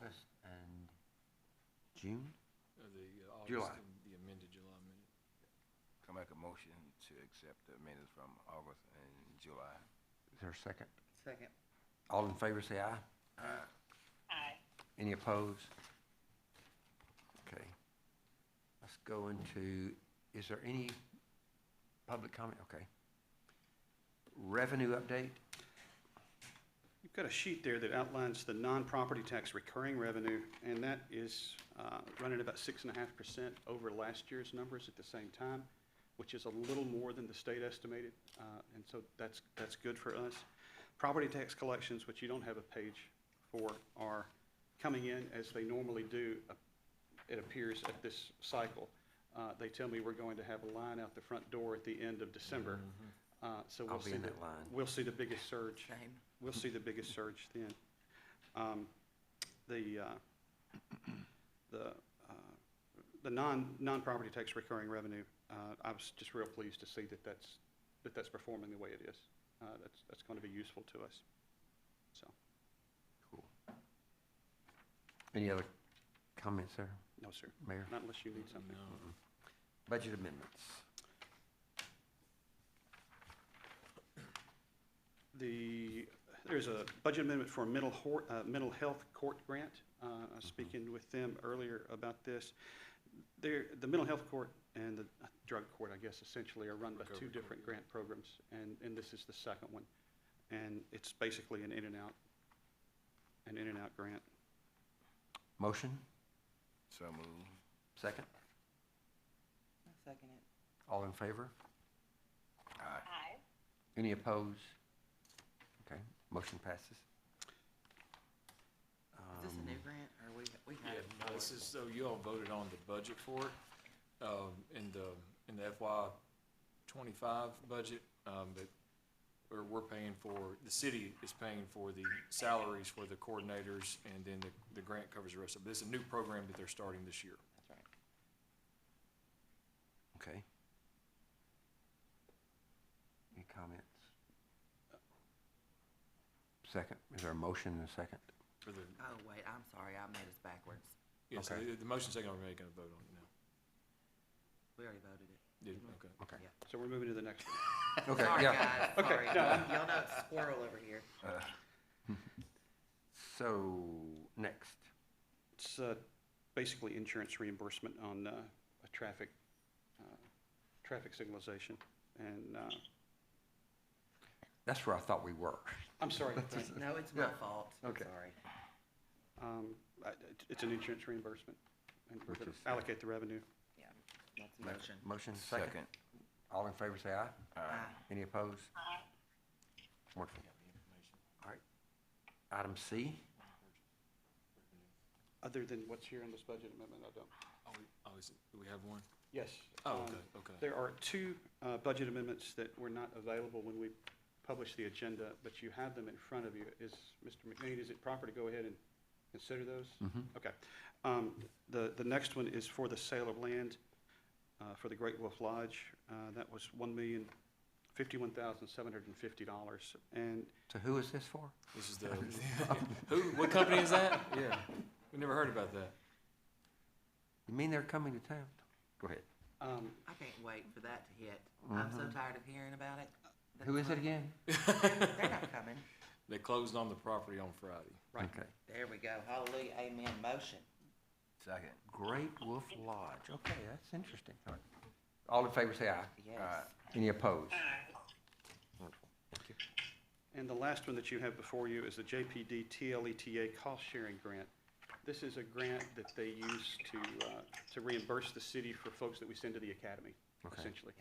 August and June? August July. and the amended July minute. I make a motion to accept the minutes from August and July. Is there a second? Second. All in favor, say aye. Aye. Any opposed? Okay. Let's go into, is there any public comment? Okay. Revenue update? You've got a sheet there that outlines the non-property tax recurring revenue, and that is running about 6.5% over last year's numbers at the same time, which is a little more than the state estimated, and so that's good for us. Property tax collections, which you don't have a page for, are coming in as they normally do, it appears, at this cycle. They tell me we're going to have a line out the front door at the end of December. So I'll be in that line. we'll see the biggest surge. Same. We'll see the biggest surge then. The non-property tax recurring revenue, I was just real pleased to see that that's performing the way it is. That's going to be useful to us. So, Cool. Any other comments there, no, sir. Mayor? Not unless you need something. No. Budget amendments. There's a budget amendment for a mental health court grant. I was speaking with them earlier about this. The mental health court and the drug court, I guess, essentially are run by two different grant programs, and this is the second one. And it's basically an in and out grant. Motion? So moved. Second? I'll second it. All in favor? Aye. Aye. Any opposed? Okay, motion passes. Is this a new grant, or we had Yeah, it no, this before? is, so you all voted on the budget for it, in the FY '25 budget, that we're paying for, the city is paying for the salaries for the coordinators, and then the grant covers the rest of it. This is a new program that they're starting this year. That's right. Okay. Any comments? Second, is there a motion and a second? For the, Oh, wait, I'm sorry, I made us backwards. yeah, so Okay. the motion second, we're making a vote on it now. We already voted it. Did, okay. Okay. Yeah. So we're moving to the next one. Okay, Sorry, yeah. guys, Okay, sorry. no. Y'all know it's squirrel over here. So, next. It's basically insurance reimbursement on traffic signalization. And That's where I thought we were. I'm sorry. No, it's my Yeah. fault. I'm Okay. sorry. It's an insurance reimbursement, and we're Which going is- to allocate the revenue. Yeah, that's a motion. Motion, second. Second. All in favor, say aye. Aye. Any opposed? Aye. Wonderful. All right. Item C. Other than what's here in this budget amendment, I don't. Do we have one? Yes. Oh, okay. There are two budget amendments that were not available when we published the agenda, but you have them in front of you. Mr. McNeil, is it proper to go ahead and consider those? Okay. The next one is for the sale of land for the Great Wolf Lodge. That was $1,051,750. And So who is this for? This is the, what company is that? Yeah, we never heard about that. You mean they're coming to town? Go ahead. I can't wait for that to hit. I'm so tired of hearing about it. Who is it again? They're not coming. They closed on the property on Friday. Right. Okay. There we go. Hallelujah, amen, motion. Second. Great Wolf Lodge. Okay, that's interesting. All right. All in favor, say aye. Yes. Any opposed? Aye. Wonderful. Thank you. And the last one that you have before you is the JPD TLETA cost sharing grant. This is a grant that they use to reimburse the city for folks that we send to the academy, Okay. essentially.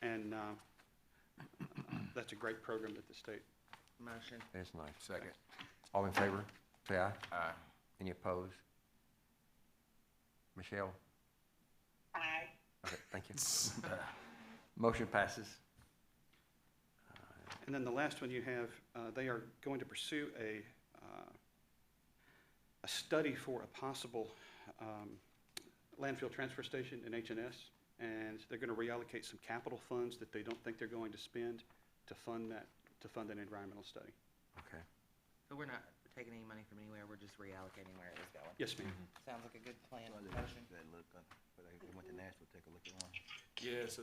And that's a great program that the state. Motion. That's nice. Second. All in favor, say aye. Aye. Any opposed? Michelle? Aye. Okay, thank you. Motion passes. And then the last one you have, they are going to pursue a study for a possible landfill transfer station in H&S, and they're going to reallocate some capital funds that they don't think they're going to spend to fund that environmental study. Okay. So we're not taking any money from anywhere, we're we're just reallocating where it was going. Yes, ma'am. Sounds like a good plan. Well, Motion. that look, but I went to Nashville, take a look at one. Yeah, so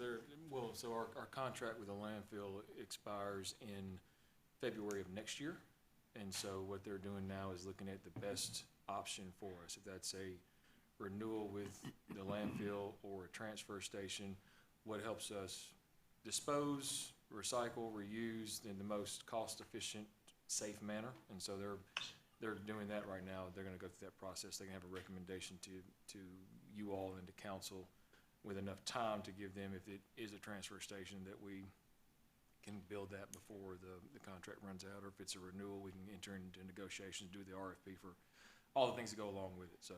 so our contract with the landfill expires in February of next year. And so what they're doing now is looking at the best option for us. If that's a renewal with the landfill or a transfer station, what helps us dispose, recycle, reuse in the most cost-efficient, safe manner. And so they're doing that right now. They're gonna go through that process. They're gonna have a recommendation to you all and to council with enough time to give them, if it is a transfer station, that we can build that before the contract runs out, or if it's a renewal, we can enter into negotiations, do the RFP for all the things that go along with it, so.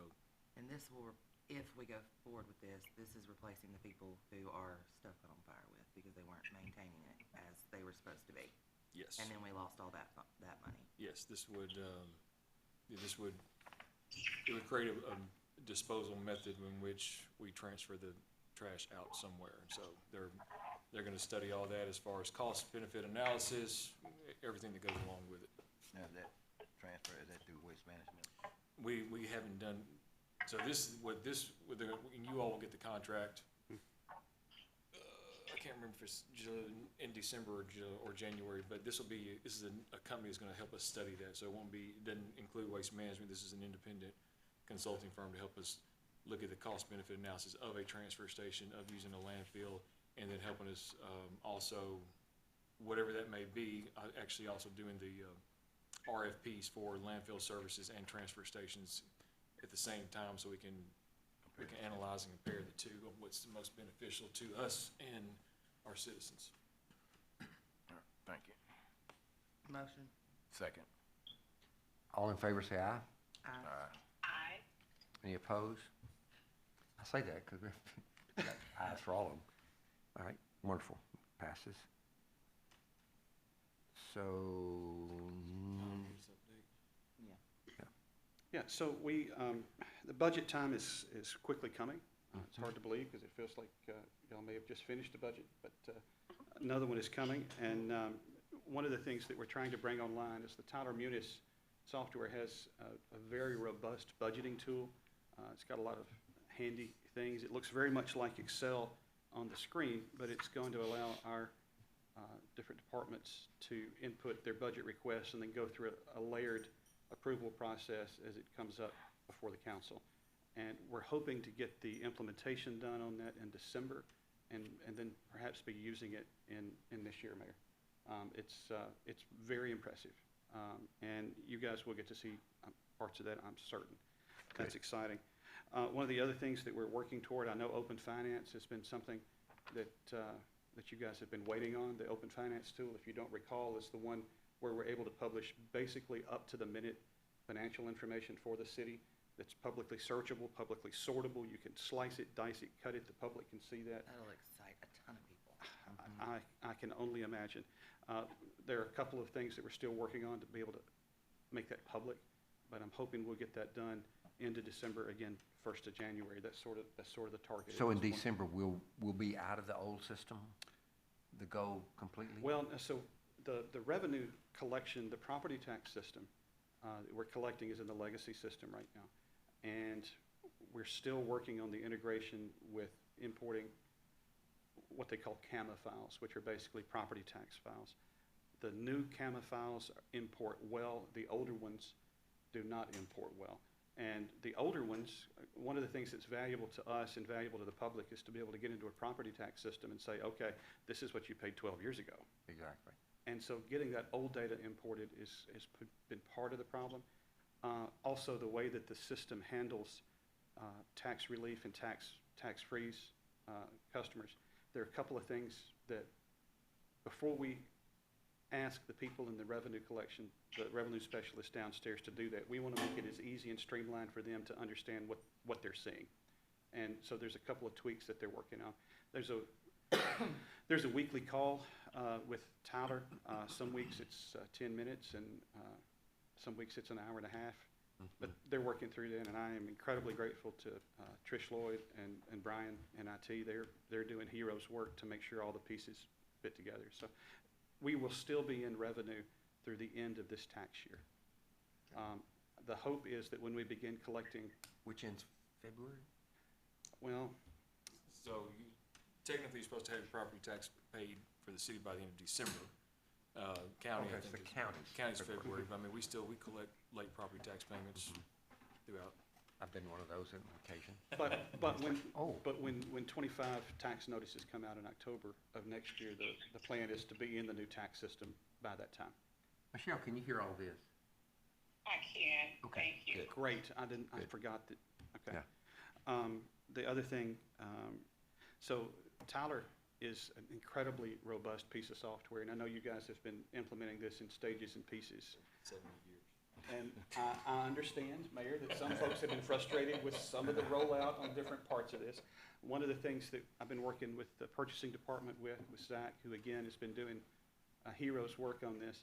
And this will, if we go forward with this is replacing the people who our stuff got on fire with because they weren't maintaining it as they were supposed to be. Yes, And then we lost all that money. yes, it would create a disposal method in which we transfer the trash out somewhere. And so they're gonna study all that as far as cost-benefit analysis, everything that goes along with it. Now, that transfer, is that through Waste Management? We haven't done, so and you all will get the contract. I can't remember if it's in December or January, but this is a company that's gonna help us study that, so it doesn't include Waste Management. This is an independent consulting firm to help us look at the cost-benefit analysis of a transfer station, of using a landfill, and then helping us, also, whatever that may be, actually also doing the, RFPs for landfill services and transfer stations at the same time, so we can analyze and compare the two of what's the most beneficial to us and our citizens. All right, thank you. Motion. Second. All in favor, say aye. Aye. Aye. Any opposed? I say that because we got ayes for all of them. All right, wonderful, passes. So, Yeah. Yeah, so the budget time is quickly coming. It's hard to believe because it feels like y'all may have just finished the budget, but another one is coming. And one of the things that we're trying to bring online is the Tyler Munis software has a very robust budgeting tool. It's got a lot of handy things. It looks very much like Excel on the screen, but it's going to allow our different departments to input their budget requests and then go through a layered approval process as it comes up before the council. And we're hoping to get the implementation done on that in December and then perhaps be using it in this year, Mayor. It's very impressive. And you guys will get to see parts of that, I'm certain. That's exciting. One of the other things that we're working toward, I know Open Finance has been something that you guys have been waiting on. The Open Finance tool, if you don't recall, is the one where we're able to publish basically up-to-the-minute financial information for the city that's publicly searchable, publicly sortable. You can slice it, dice it, cut it. The public can see that. That'll excite a ton of people. I can only imagine. There are a couple of things that we're still working on to be able to make that public, but I'm hoping we'll get that done into December, again, 1st of January. That's sort of the target. so in at this point. December, we'll be out of the old system, the go completely? Well, so the revenue collection, the property tax system that we're collecting is in the legacy system right now. And we're still working on the integration with importing what they call CAMA files, which are basically property tax files. The new CAMA files import well. The older ones do not import well. And the older ones, one of the things that's valuable to us and valuable to the public is to be able to get into a property tax system and say, okay, this is what you paid 12 years ago. Exactly. And so getting that old data imported has been part of the problem. Also, the way that the system handles tax relief and tax-freeze customers, there are a couple of things that before we ask the people in the revenue collection, the revenue specialist downstairs to do that, we want to make it as easy and streamlined for them to understand what they're seeing. And so there's a couple of tweaks that they're working on. There's a weekly call with Tyler. Some weeks it's 10 minutes and some weeks it's an hour and a half. But they're working through that, and I am incredibly grateful to Trish Lloyd and Brian and IT. They're doing heroes work to make sure all the pieces fit together. So we will still be in revenue through the end of this tax year. the hope is that when we begin collecting, Which ends February? well, So you, technically, you're supposed to have your property tax paid for the city by the end of December. County, Okay, I it's think, the is, county's county's February. February, but I mean, we collect late property tax payments throughout. I've been one of those on occasion. but when, Oh. but when 25 tax notices come out in October of next year, the plan is to be in the new tax system by that time. Michelle, can you hear all this? I can, Okay, thank you. good. Great, I Good. forgot that, okay. Yeah. The other thing, so Tyler is an incredibly robust piece of software, and I know you guys have been implementing this in stages and pieces. 70 years. And I understand, Mayor, that some folks have been frustrated with some of the rollout on different parts of this. One of the things that I've been working with the purchasing department with Zach, who again has been doing a hero's work on this,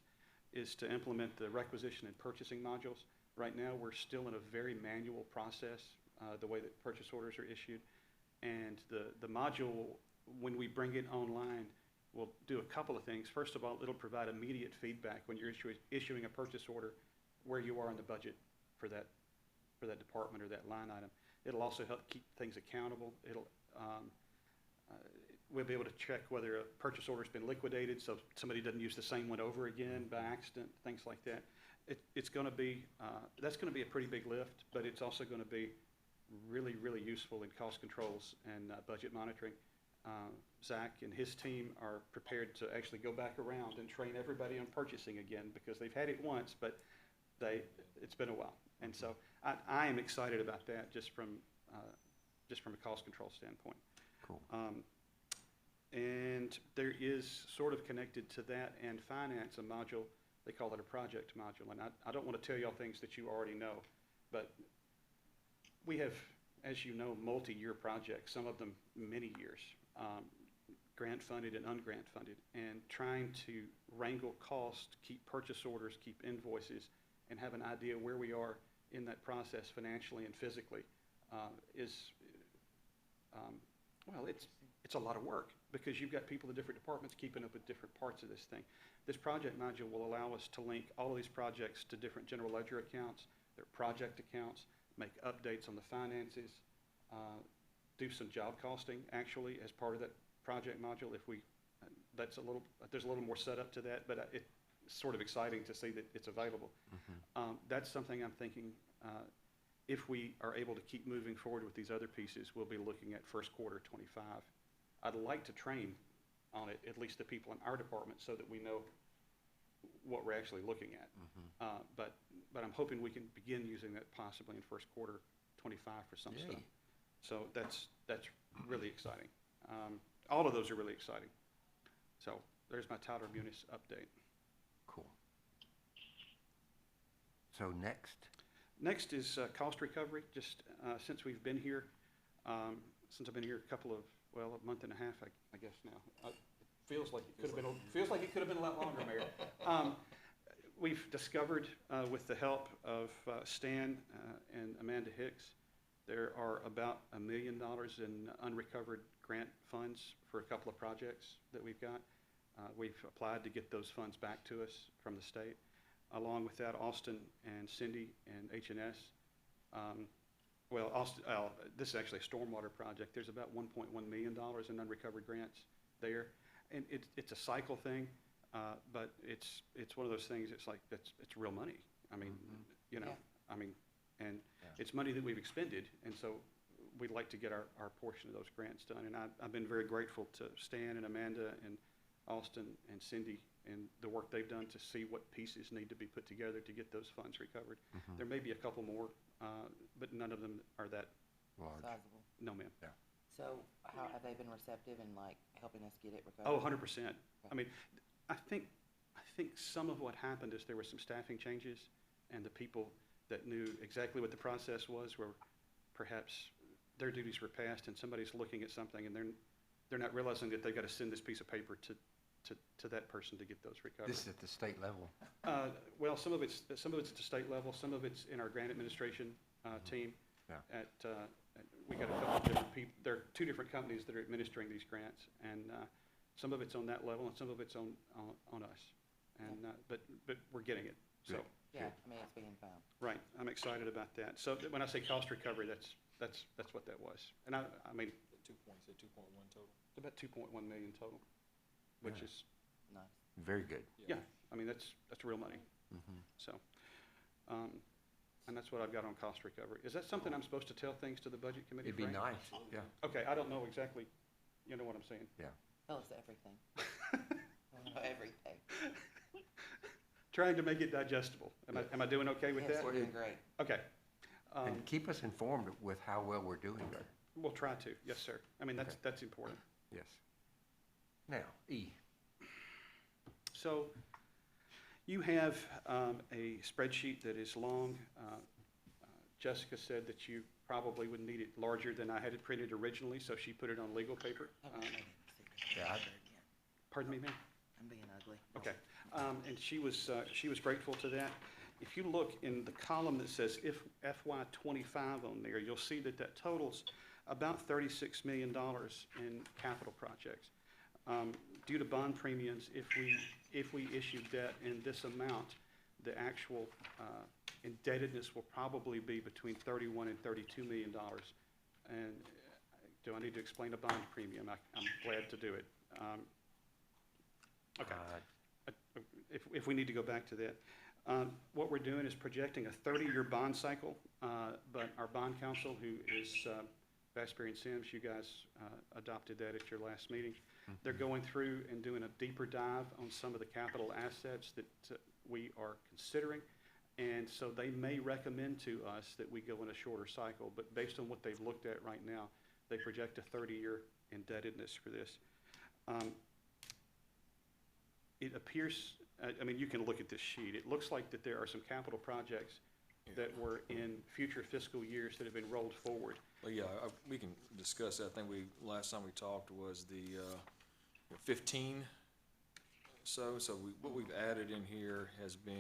is to implement the requisition and purchasing modules. Right now, we're still in a very manual process, the way that purchase orders are issued. And the module, when we bring it online, will do a couple of things. First of all, it'll provide immediate feedback when you're issuing a purchase order, where you are in the budget for that department or that line item. It'll also help keep things accountable. We'll be able to check whether a purchase order's been liquidated, so somebody doesn't use the same one over again by accident, things like that. It's gonna be, that's gonna be a pretty big lift, but it's also gonna be really, really useful in cost controls and budget monitoring. Zach and his team are prepared to actually go back around and train everybody on purchasing again, because they've had it once, but it's been a while. And so I am excited about that just from a cost control standpoint. Cool. And there is sort of connected to that and finance a module, they call it a project module. And I don't want to tell y'all things that you already know, but we have, as you know, multi-year projects, some of them many years, grant funded and ungrant funded, and trying to wrangle cost, keep purchase orders, keep invoices, and have an idea where we are in that process financially and physically well, it's a lot of work, because you've got people in different departments keeping up with different parts of this thing. This project module will allow us to link all of these projects to different general ledger accounts, their project accounts, make updates on the finances, do some job costing actually as part of that project module. If we, there's a little more setup to that, but it's sort of exciting to see that it's available. That's something I'm thinking, if we are able to keep moving forward with these other pieces, we'll be looking at first quarter '25. I'd like to train on it, at least the people in our department, so that we know what we're actually looking at. But I'm hoping we can begin using that possibly in first quarter '25 for some Yay. stuff. So that's really exciting. All of those are really exciting. So there's my Tyler Munis update. Cool. So next, Next is cost recovery. Just since we've been here, since I've been here a month and a half, I guess now. It feels like it could have been a lot longer, Mayor. We've discovered, with the help of Stan and Amanda Hicks, there are about $1 million in unrecovered grant funds for a couple of projects that we've got. We've applied to get those funds back to us from the state. Along with that, Austin and Cindy and H&S, this is actually a stormwater project. There's about $1.1 million in unrecovered grants there. And it's a cycle thing, but it's one of those things, it's like, it's real money. I mean, you know, Yeah. I mean, and it's money that we've expended, and so we'd like to get our portion of those grants done. And I've been very grateful to Stan and Amanda and Austin and Cindy and the work they've done to see what pieces need to be put together to get those funds recovered. There may be a couple more, but none of them are that, large. Sizable. no ma'am. So how have they been receptive in like helping us get it recovered? Oh, 100%. I mean, I think some of what happened is there were some staffing changes, and the people that knew exactly what the process was were perhaps their duties were passed, and somebody's looking at something and they're not realizing that they've got to send this piece of paper to that person to get those recovered. This is at the state level. Well, some of it's at the state level, some of it's in our grant administration team. Yeah. We got a couple of different people. There are 2 different companies that are administering these grants, and some of it's on that level, and some of it's on us. And but we're getting it. So, Good. Yeah, I mean, it's being found. right, I'm excited about that. So when I say cost recovery, that's what that was. And I mean, 2.1 total. about 2.1 million total, which Yeah. is, Nice. Very good. yeah, I mean, that's real money. Mhm. So, and that's what I've got on cost recovery. Is that something I'm supposed to tell things to the budget committee? It'd be Frank? nice, yeah, Okay, I don't know exactly, you know what I'm saying? yeah. Tell us everything. I wanna know everything. Trying to make it digestible. Am I doing okay with Yes, that? we're doing great. Okay. And keep us informed with how well we're doing there. We'll try to, yes, sir. I mean, Okay. that's important. Yes. Now, E. So you have a spreadsheet that is long. Jessica said that you probably would need it larger than I had it printed originally, so she put it on legal paper. I didn't see this Yeah, I- picture again. Pardon me, ma'am? I'm being ugly. Okay. And she was grateful to that. If you look in the column that says if FY '25 on there, you'll see that that totals about $36 million in capital projects. Due to bond premiums, if we issue debt in this amount, the actual indebtedness will probably be between $31 and $32 million. And do I need to explain a bond premium? I'm glad to do it. Okay. If we need to go back to that. What we're doing is projecting a 30-year bond cycle, but our bond counsel, who is Vasberry and Sims, you guys adopted that at your last meeting. They're going through and doing a deeper dive on some of the capital assets that we are considering. And so they may recommend to us that we go in a shorter cycle, but based on what they've looked at right now, they project a 30-year indebtedness for this. It appears, I mean, you can look at this sheet. It looks like that there are some capital projects that were in future fiscal years that have been rolled forward. Well, yeah, we can discuss that. I think last time we talked was the 15. So what we've added in here has been,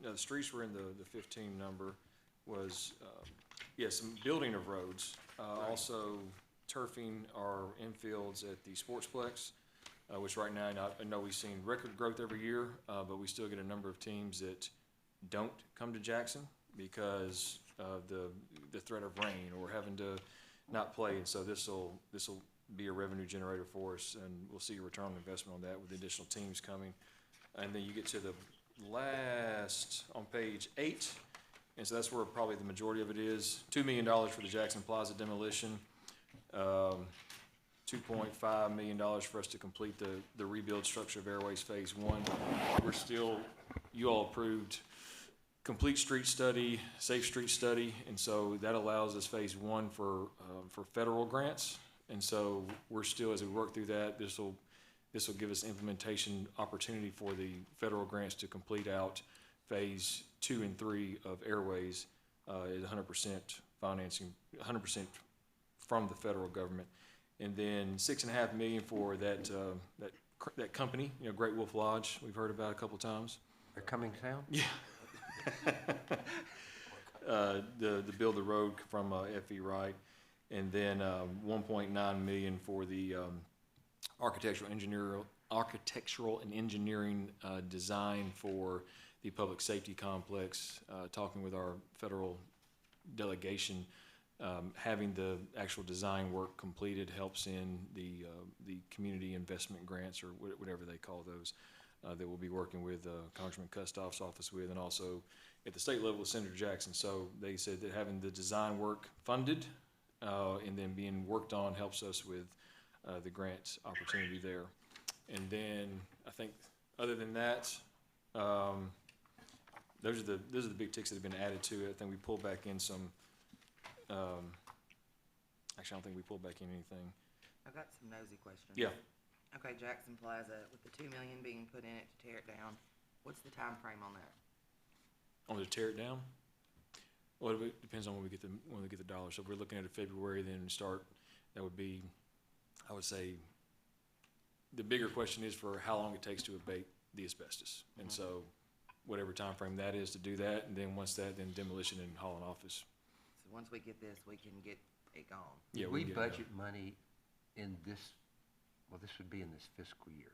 the streets were in the 15 number, was, some building of roads. Also turfing our infields at the Sportsplex, which right now, I know we've seen record growth every year, but we still get a number of teams that don't come to Jackson because of the threat of rain or having to not play. And so this'll be a revenue generator for us, and we'll see a return on investment on that with additional teams coming. And then you get to the last, on page 8, and so that's where probably the majority of it is. $2 million for the Jackson Plaza demolition. $2.5 million for us to complete the rebuild structure of Airways Phase 1. We're still, you all approved complete street study, safe street study, and so that allows us Phase 1 for federal grants. And so we're still, as we work through that, this will give us implementation opportunity for the federal grants to complete out Phase 2 and 3 of Airways, is 100% financing, 100% from the federal government. And then $6.5 million for that company, Great Wolf Lodge, we've heard about a couple times. They're coming down? Yeah. The build the road from F.E. Wright, and then $1.9 million for the architectural and engineering design for the public safety complex. Talking with our federal delegation, having the actual design work completed helps in the community investment grants, or whatever they call those, that we'll be working with Congressman Kustoff's office with, and also at the state level with Senator Jackson. So they said that having the design work funded and then being worked on helps us with the grant opportunity there. And then I think other than that, those are the big ticks that have been added to it. I think we pulled back in some. Actually, I don't think we pulled back in anything. I've got some nosy questions. Yeah. Okay, Jackson Plaza, with the $2 million being put in it to tear it down, what's the time frame on that? On to tear it down? Well, it depends on when we get the dollars. So if we're looking at a February, then start, that would be, I would say, the bigger question is for how long it takes to abate the asbestos. And so whatever time frame that is to do that, and then once that, then demolition and hauling office. So once we get this, we can get it gone. Yeah, We can get it done. budget money in this, well, this would be in this fiscal year.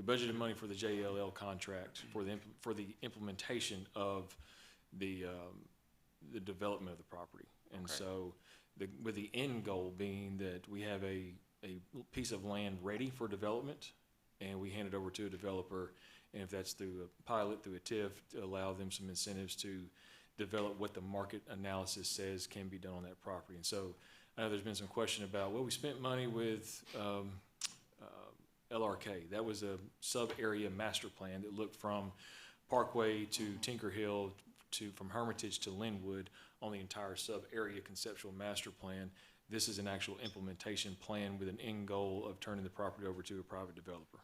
we budgeted money for the JLL contract for the implementation of the development of the property. And Okay. so, with the end goal being that we have a piece of land ready for development, and we hand it over to a developer, and if that's through a pilot, through a TIF, to allow them some incentives to develop what the market analysis says can be done on that property. And so, I know there's been some question about, well, we spent money with LRK. That was a sub-area master plan that looked from Parkway to Tinker Hill from Hermitage to Linwood on the entire sub-area conceptual master plan. This is an actual implementation plan with an end goal of turning the property over to a private developer.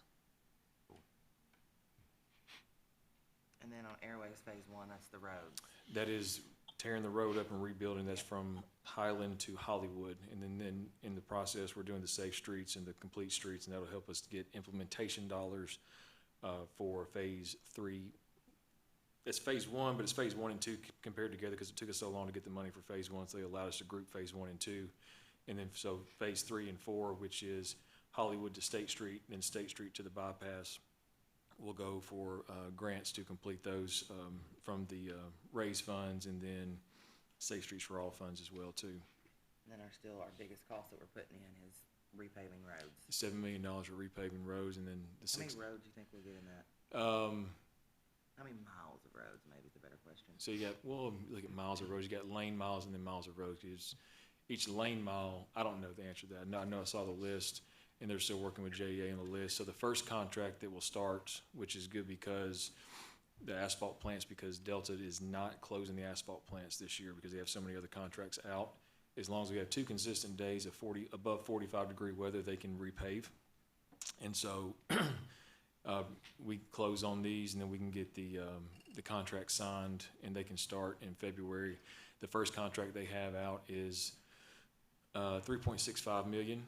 And then on Airways Phase One, that's the roads. That is tearing the road up and rebuilding. That's from Highland to Hollywood. And then in the process, we're doing the safe streets and the complete streets, and that'll help us to get implementation dollars for Phase 3. It's Phase 1, but it's Phase 1 and 2 compared together because it took us so long to get the money for Phase 1, so they allowed us to group Phase 1 and 2. And then, so Phase 3 and 4, which is Hollywood to State Street, then State Street to the bypass, will go for grants to complete those from the raise funds, and then Safe Streets for All funds as well, too. And then our biggest cost that we're putting in is repaving roads. $7 million for repaving roads, and then the How many six. roads do you think we'll get in that? How many miles of roads, maybe is a better question. So you got, well, look at miles of roads, you got lane miles and then miles of roads. 'Cause each lane mile, I don't know the answer to that. I know I saw the list, and they're still working with JEA on the list. So the first contract that will start, which is good because the asphalt plants, because Delta is not closing the asphalt plants this year because they have so many other contracts out. As long as we have 2 consistent days of above 45-degree weather, they can repave. And so we close on these, and then we can get the contract signed, and they can start in February. The first contract they have out is $3.65 million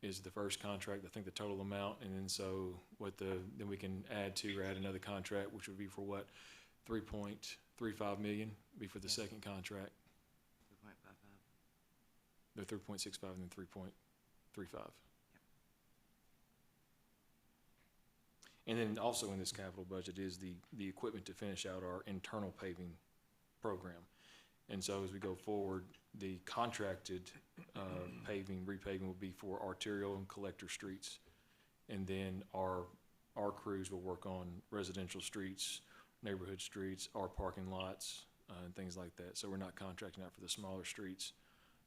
is the first contract, I think the total amount, and then so then we can add another contract, which would be for what, $3.35 million, be for the second contract. 3.55. They're 3.65 and then 3.35. And then also in this capital budget is the equipment to finish out our internal paving program. And so as we go forward, the contracted repaving will be for arterial and collector streets. And then our crews will work on residential streets, neighborhood streets, our parking lots, and things like that. So we're not contracting out for the smaller streets.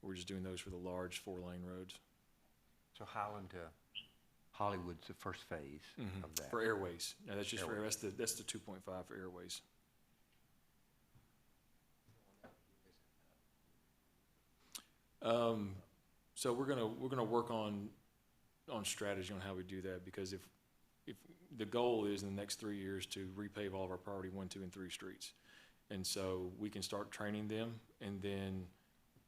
We're just doing those for the large 4-lane roads. So Highland to Hollywood's the first phase of that. For Airways. Now, that's just Airways. that's the 2.5 for Airways. So we're gonna work on strategy on how we do that, because if the goal is in the next 3 years to repave all of our priority 1, 2, and 3 streets. And so we can start training them, and then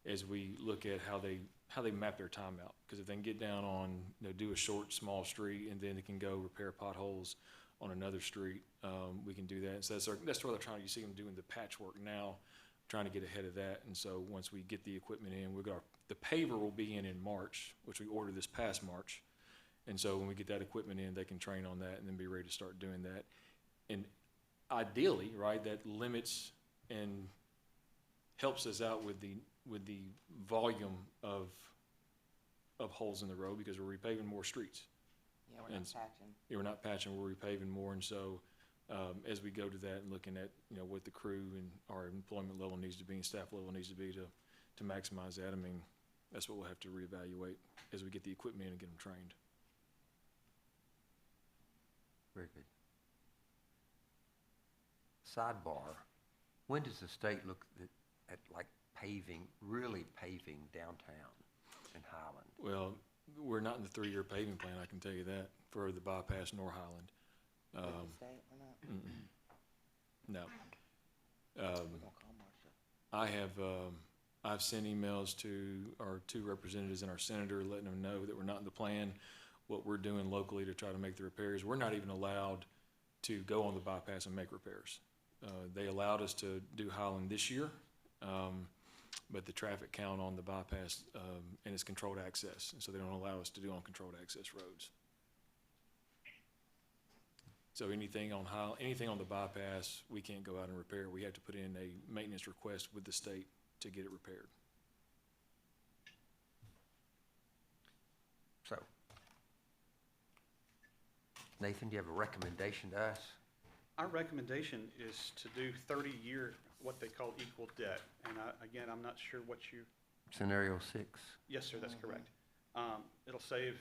as we look at how they map their time out, because if they can get down on, do a short, small street, and then they can go repair potholes on another street, we can do that. And so that's what they're trying to, you see them doing the patchwork now, trying to get ahead of that. And so once we get the equipment in, the paver will be in March, which we ordered this past March. And so when we get that equipment in, they can train on that and then be ready to start doing that. And ideally, right, that limits and helps us out with the volume of holes in the road, because we're repaving more streets. Yeah, we're not patching. Yeah, we're not patching, we're repaving more. And so as we go to that and looking at, what the crew and our employment level needs to be and staff level needs to be to maximize that, I mean, that's what we'll have to reevaluate as we get the equipment in and get them trained. Very good. Sidebar, when does the state look at like really paving downtown in Highland? Well, we're not in the 3-year paving plan, I can tell you that, for the bypass nor Highland. With the state or not? No. We're gonna call Marcia. I've sent emails to our 2 representatives and our senator, letting them know that we're not in the plan, what we're doing locally to try to make the repairs. We're not even allowed to go on the bypass and make repairs. They allowed us to do Highland this year, but the traffic count on the bypass, and it's controlled access, and so they don't allow us to do on controlled access roads. So anything on the bypass, we can't go out and repair. We have to put in a maintenance request with the state to get it repaired. So, Nathan, do you have a recommendation to us? Our recommendation is to do 30-year, what they call equal debt. And again, I'm not sure what you, Scenario 6? yes, sir, that's correct. It'll save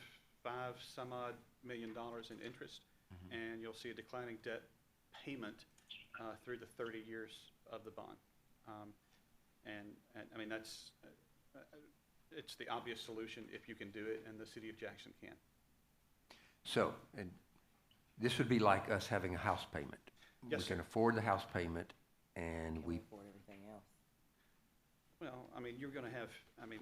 $5-some-odd million in interest, and you'll see a declining debt payment through the 30 years of the bond. And I mean, it's the obvious solution if you can do it, and the city of Jackson can. So, and this would be like us having a house payment. Yes, We can sir. afford the house payment, and Can we, afford everything else. Well, I mean, you're going to have, I mean,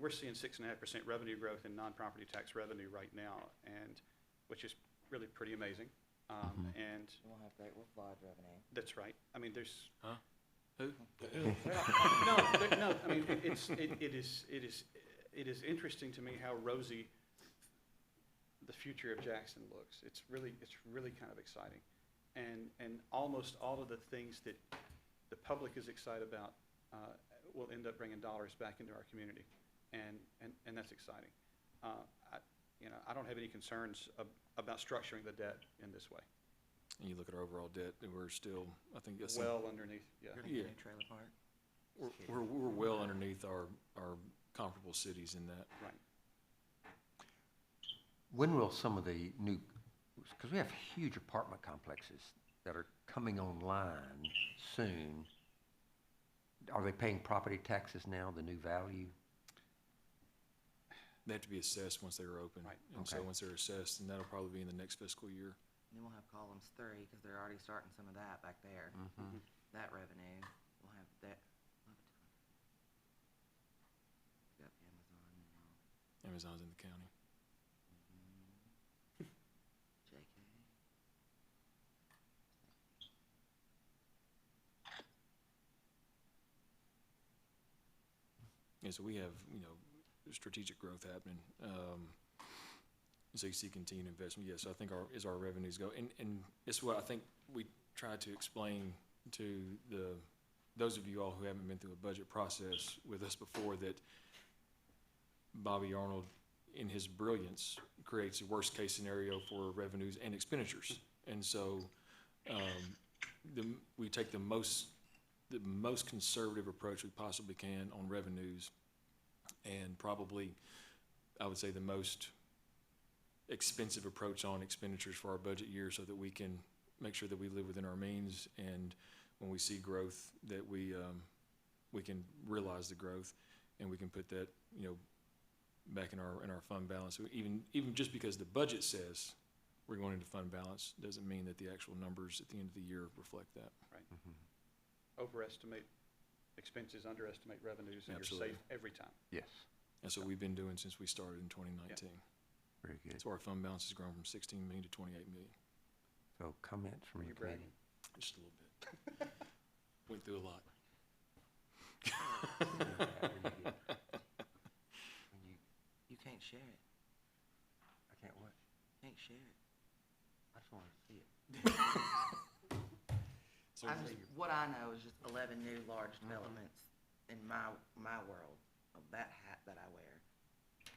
we're seeing 6.5% revenue growth in non-property tax revenue right now, and, which is really pretty amazing. And We'll have Great Wolf Lodge revenue. that's right. I mean, there's, Who? no, I mean, it is interesting to me how rosy the future of Jackson looks. It's really kind of exciting. And almost all of the things that the public is excited about will end up bringing dollars back into our community. And that's exciting. I don't have any concerns about structuring the debt in this way. And you look at our overall debt, and we're still, I think that's, Well underneath, yeah. You're gonna Yeah. get a new trailer park. we're well underneath our comparable cities in that. Right. when will some of the new, because we have huge apartment complexes that are coming online soon. Are they paying property taxes now, the new value? They have to be assessed once they're open. Right. And so Okay. once they're assessed, and that'll probably be in the next fiscal year. And then we'll have columns 3, because they're already starting some of that back there. Mhm. That revenue, we'll have that, we'll have a ton. Got Amazon now. Amazon's in the county. JK. Yeah, so we have, strategic growth happening. So you see continued investment. Yes, I think as our revenues go, and it's what I think we try to explain to those of you all who haven't been through a budget process with us before, that Bobby Arnold, in his brilliance, creates a worst-case scenario for revenues and expenditures. And so we take the most conservative approach we possibly can on revenues, and probably, I would say, the most expensive approach on expenditures for our budget year, so that we can make sure that we live within our means, and when we see growth, that we can realize the growth, and we can put that, back in our fund balance. So even just because the budget says we're going into fund balance, doesn't mean that the actual numbers at the end of the year reflect that. Overestimate expenses, underestimate revenues, and you're Absolutely. safe every time. Yes, That's what we've been doing since we started in 2019. very good. So our fund balance has grown from 16 million to 28 million, So comments from Are the you committee? bragging? just a little bit. Went through a lot. You can't share it. I can't what? Can't share it. I just want to see it. So What I know is just 11 new large developments in my world of that hat that I wear,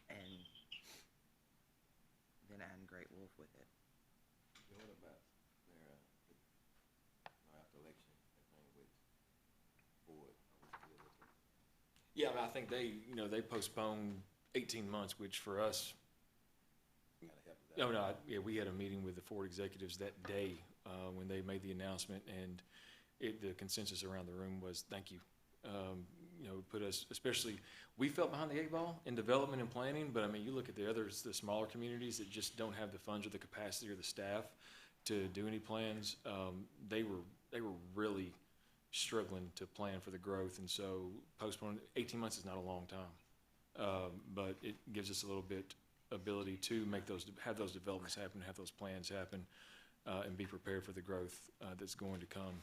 and then adding Great Wolf with it. What about their, after election, that thing with Ford? yeah, I think they postponed 18 months, which for us, we had a meeting with the Ford executives that day when they made the announcement, and the consensus around the room was thank you. Put us, especially, we felt behind the 8 ball in development and planning, but I mean, you look at the others, the smaller communities that just don't have the funds or the capacity or the staff to do any plans. They were really struggling to plan for the growth, and so postponing 18 months is not a long time, but it gives us a little bit ability to have those developments happen, have those plans happen, and be prepared for the growth that's going to come.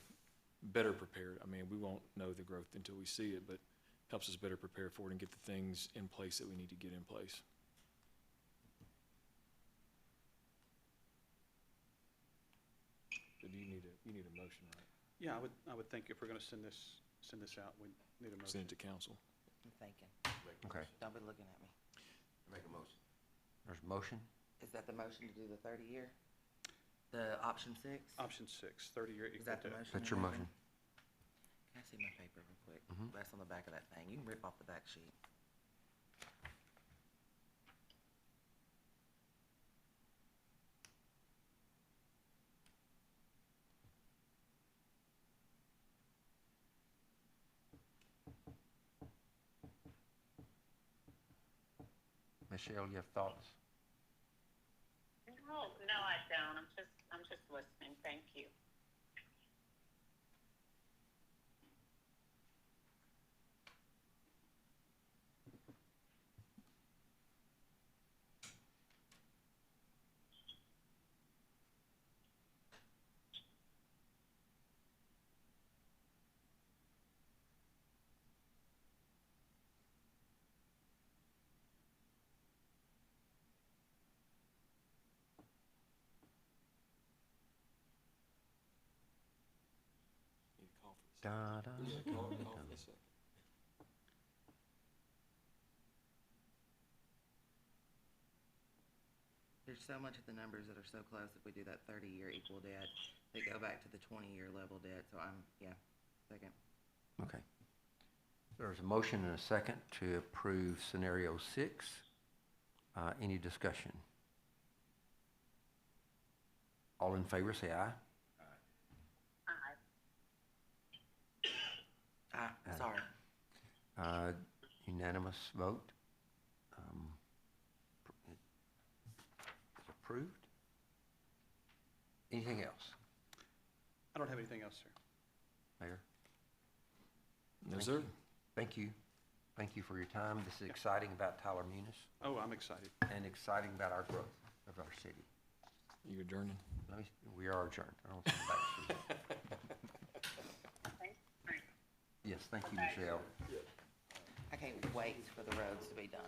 Better prepared. I mean, we won't know the growth until we see it, but helps us better prepare for it and get the things in place that we need to get in place. So do you need a motion, right? Yeah, I would think if we're gonna send this out, we need a motion. Send it to council. I'm thinking, Okay, don't be looking at me. Make a motion. there's a motion. Is that the motion to do the 30-year? The option 6? Option 6, 30-year Is equal that the debt. motion? That's your motion. Can I see my paper real quick? Mhm. That's on the back of that thing. You can rip off the back sheet. Michelle, you have thoughts? No, I don't. I'm just listening. Thank you. Need to call for this. Da, da, Yeah, call da, for da. the second. There's so much of the numbers that are so close if we do that 30-year equal debt, they go back to the 20-year level debt, so second. Okay. There's a motion and a second to approve scenario 6. Any discussion? All in favor, say aye. Aye. Sorry. Unanimous vote. It's approved. Anything else, I don't have anything else, sir. Mayor? No, Thank sir. you. Thank you. Thank you for your time. This is exciting about Tyler Munis Oh, I'm excited. and exciting about our growth of our city. You adjourning? We are adjourned. I don't see the back sheet. Thanks. Yes, thank you, Michelle. I can't wait for the roads to be done.